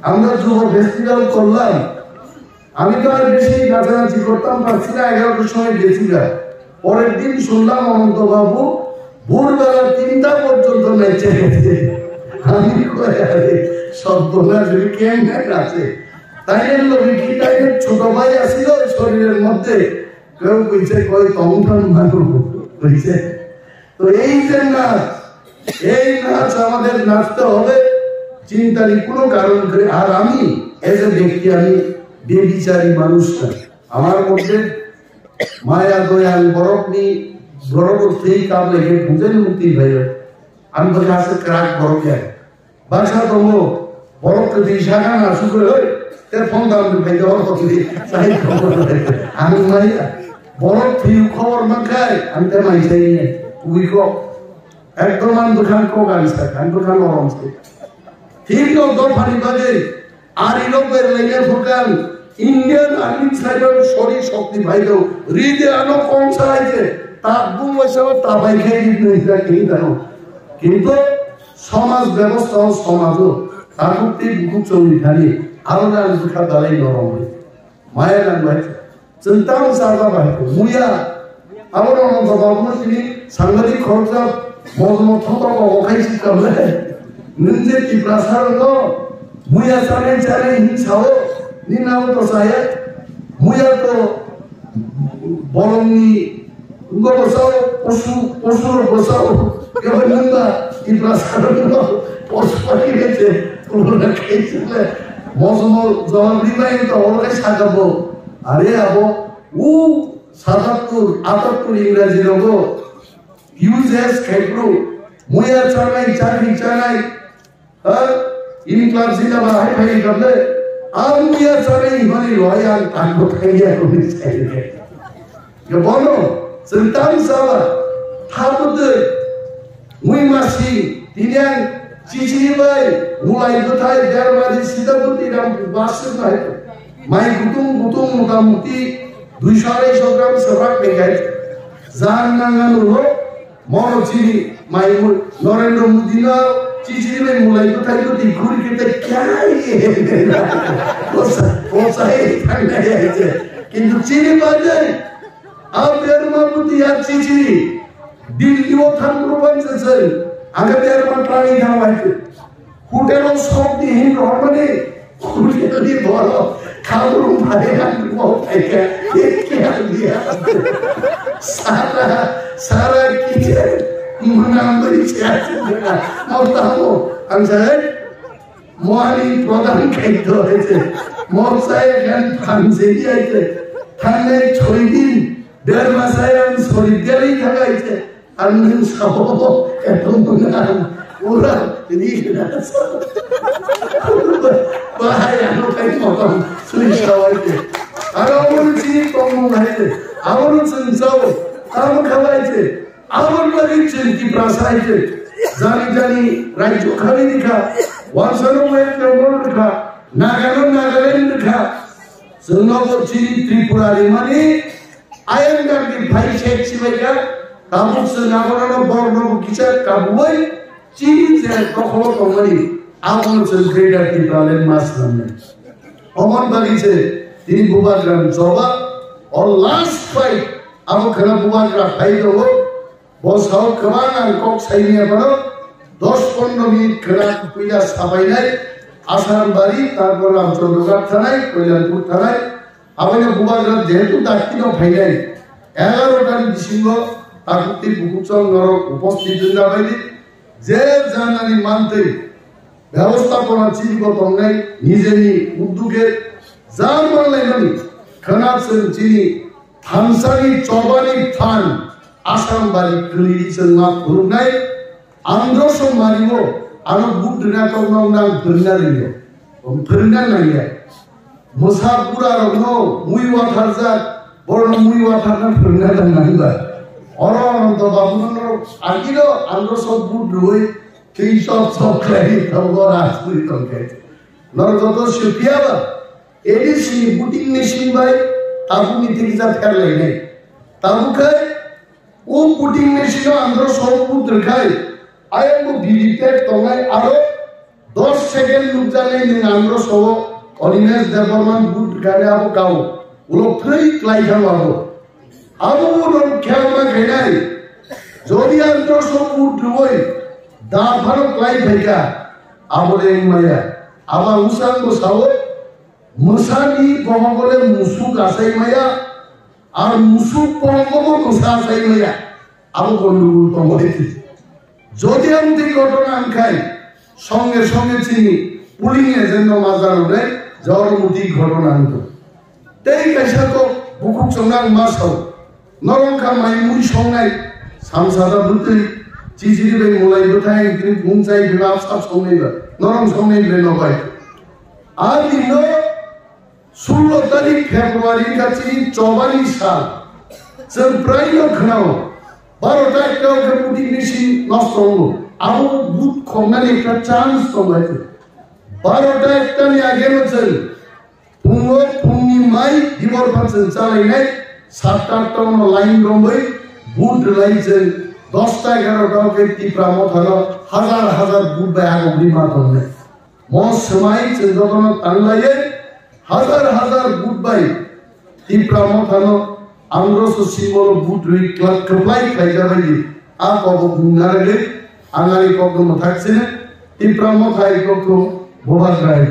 আমরা যুব ফেস্টিভ্যাল করলাম আমি তো আর বেশি নাচানাচি করতাম পারছি না 11টার সময় গেছিলাম পরের দিন শুনলাম অনন্তবাবু ভোরবেলা 3টা পর্যন্ত নেচে গেছে আমি শব্দ না যদি কেমন আছে তাই কি তাই ছোট ভাই আসিল শরীরের মধ্যে কেউ কইছে কই তমন মানুষ কইছে তো এই যে নাচ এই নাচ আমাদের নাচতে হবে চিন্তারই কোনো কারণ করে আর আমি এজ এ ব্যক্তি আমি বেবিচারী মানুষ না আমার মধ্যে মায়া দয়া বরফ নিয়ে বরফ সেই কাম লেগে বুঝেন মুক্তি ভাই আমি তো কাছে ক্রাক বরফ যায় বাসা তোমো বরফকে দিয়ে শাখা না শুক্র হয় তার ফোন দাম ভাই দেওয়ার কথা চাই খবর আমি মাইয়া বরফ ফিউ খবর না খাই আমি তার মাই চাই তুই কক একদম আমি দোকান কক আনিস আমি দোকান অরম ঠিক তো ফানি বাজে আর ইউরোপের লাইনে ফোকান ইন্ডিয়ান আর্মি সাইডের শরীর শক্তি ভাইলো হৃদয় আনো কম চাইছে তার বুম হিসাবে তাবাই খেয়ে দিতে কিন্তু সমাজ ব্যবস্থা সমাজও তার প্রতি বুকু চৌরি খালি আরো না দুঃখা দালাই নরম হয় মায়ের ভাই Centang sahabat bahagia, mulia. Awal orang bawa sini sangat khorja, mau thotong mau kai sih kamu. Ninje di prasar lo, mulia cari ini sao, ini nama to saya, mulia to bolong ni, enggak besar, posur besar, kalau nunda di prasar lo, posur lagi aja, orang kai sih le, mau zaman lima itu orang kai sagabo, are abo, সাতাত্তর আটাত্তর ইংরেজি লোক uses খেপড়ু মুয়া চানাই চাকরি চানাই ইনক্লাব জিলা বা hi fi করলে আর মুয়া চানাই মানে loyal তাঙ্গো খাইয়া কবি চাইলে বলো সন্তান সাবা থাবুতে মুই মাসি তিনিয়াং চিচিরি বাই মুলাই কোথায় দেড়বাজি সিদাপুতি রাম বাসে নাই মাই গুতুম মোটামুটি 200-250 গ্রাম সেবাক দেখায় যার নাঙ্গান হলো মরচিনি মাইমুল নরেন্দ্র মোদী না চিচিরি মে মুলাই কোথায় তো ঘুরি খেতে খাই পোসাই ঠান্ডায় আছে কিন্তু চিনি বাজে আর দেড়মা প্রতি আর চিচিরি দিল্লিও থান প্রবঞ্চেছে আগে দেড়মা প্রাণী খাওয়াইছে হোটেলও সব দিন রমণে খুঁড়ি বড় খাবরু ভাই আনবো থেকে क्या दिया सारा किचन मनामरी छाया मोतामो अंजय मोहानी प्रधान खाइतो হয়েছে মোরসায় গান ফানজেলি আইছে থানে 6 দিন দেড় মাসে আমি সরিদারি থাকাইছে আনন্দ সব এত মনা ওরা দিনা ভাই আমি কাই মতন সুই সবাইকে আর আমার চিনি কম হয়েছে আমার সঞ্চাও আমার খাওয়াইছে আমার বাড়ির চিন্তি প্রাসাইছে জানি রাজ্য খালি লিখা ওয়াসানো মেয়ের লিখা নাগাল্যান্ড লিখা শ্রীনগর চিনি ত্রিপুরারি মানে আয়াঙ্গার ভাই শেখ শিবাইয়া কাবুক নাগরানো বর্ণ কিচার কাবুই চিনি যে কখনো কমারি আমার গ্রেটার ত্রিপুরালের মাস নামে অমন বাড়িছে তিনি বুবাগ্রাম জবা और लास्ट फाइट अब खना बुबाग्रा फाइट हो बसाव कमान आं कक साइनिया पड़ो 10-15 मिनिट खना कुइला साबाइनाय आसाम बारी तारपर रामचंद्रगढ़ थानाय कल्याणपुर थानाय आबाइना बुबाग्रा जेहेतु दाखिनो फाइनाय 11 डिसेम्बर ताकुति बुकुचल नरक उपस्थित जाबायदि जे जानानि मानते ব্যবস্থাপনা চিনিব তংনাই নিজেনি উদ্যোগে যার মানলাইনি খনাসন চিনি থানসানি চবানি থান আসাম বাড়ি ক্লিরিসন মা ফুরনাই আন্দ্রস মারিব আনো বুদ্ধনা তংনাং নাং ধরনারিও ধরনা নাইয়া মুসাপুরা রগ্ন মুইওয়া থারজা বড় মুইওয়া থারনা ধরনা নাইবা অরন্ত বাবুনর আগিলো আন্দ্রস বুদ্ধ হই সেই সব খাই খবর আসুই তংকে নরগত সুপিয়াবা এডিসি বুটিং মেশিন বাই তাবু নিতে যা ফেরলাই নাই তাবু খাই ও বুটিং মেশিন আন্দ্র সব পুত্র খাই আয়ঙ্গ বিলিতে তঙ্গাই আরো 10 সেকেন্ড লুক জানাই নি আন্দ্র সব অরিনেস দেববর্মান বুট গানে আবো গাও উলো ফ্রি ক্লাই খাওয়াবো আবো উলো খেলনা খাইনাই যদি আন্দ্র সব বুট রই দা ভালো ক্লাই ভাইকা আবলে মায়া আবা উসাঙ্গ সাও মুসানি বলে মুসুক আসাই মায়া আর মুসুক পঙ্গব মুসা আসাই মায়া আবো গন্ডগোল কমরেছে যদি আমি ঘটনা আনখাই সঙ্গে সঙ্গে চিনি পুলিং এজেন্ট মাজার উঠে জড়মুটি ঘটনা আনতো তেই কাইসা তো বুকুক সঙ্গাং মাসাও নরংখা মাইমুই সঙ্গাই সামসাদা বুতে চিচিরি বে মোলাই কোথায় তিনি মুংচাই বিভাগ সব সঙ্গেইবা নরম সঙ্গেই বে নবাই আর দিন 16 তারিখ ফেব্রুয়ারি কাছে 44 সাল जों प्राय खोनाव 12টা একটা পুটিং মেশিন নষ্ট হলো আরো বুট খংনানি একটা চান্স দंबाय 12টা একটা নি আগে হচ্ছে ফুংনি মাই দিবর পাঁচন চালাইনাय 7-8টা লাইন দंबाय বুট লাইছেন 10টা 11টা কে টিপ্রা মথানো হাজার হাজার বুট বাই আগবি মাতনে মস সময় চন্দন তানলায়ে হাজার হাজার বুট by tipra mothano angro simbol budri keplai kaijabali a kobo bungarage angari kobo mothakse tipra mothai kobo bobar gai